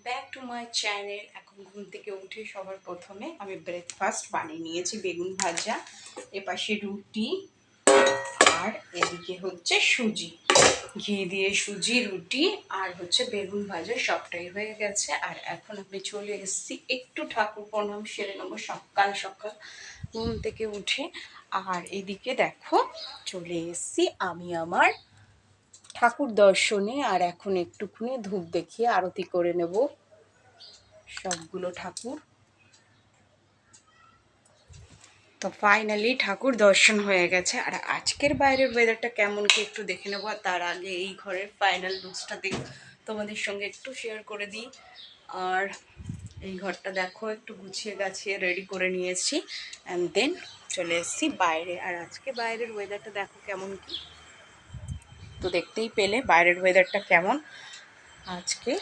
Back to my channel. এখন ঘুম থেকে উঠে সবার প্রথমে আমি ব্রেকফাস্ট বানিয়ে নিয়েছি, বেগুন ভাজা, এপাশে রুটি, আর এদিকে হচ্ছে সুজি, ঘি দিয়ে সুজি, রুটি আর হচ্ছে বেগুন ভাজা, সবটাই হয়ে গেছে। আর এখন আমি চলে এসেছি একটু ঠাকুর প্রণাম সেরে নেবো সকাল সকাল ঘুম থেকে উঠে। আর এদিকে দেখো চলে এসেছি আমি আমার ঠাকুর দর্শনে। আর এখন একটুখানি ধূপ দেখিয়ে আরতি করে নেব সবগুলো ঠাকুর। তো ফাইনালি ঠাকুর দর্শন হয়ে গেছে। আর আজকের বাইরের ওয়েদারটা কেমন কি একটু দেখে নেবো। আর তার আগে এই ঘরের ফাইনাল লুকসটা তোমাদের সঙ্গে একটু শেয়ার করে দিই। আর এই ঘরটা দেখো একটু গুছিয়ে গাছিয়ে রেডি করে নিয়েছি, অ্যান্ড দেন চলে এসেছি বাইরে। আর আজকে বাইরের ওয়েদারটা দেখো কেমন কি, তো দেখতেই পেলে বাইরের ওয়েদারটা কেমন আজকে।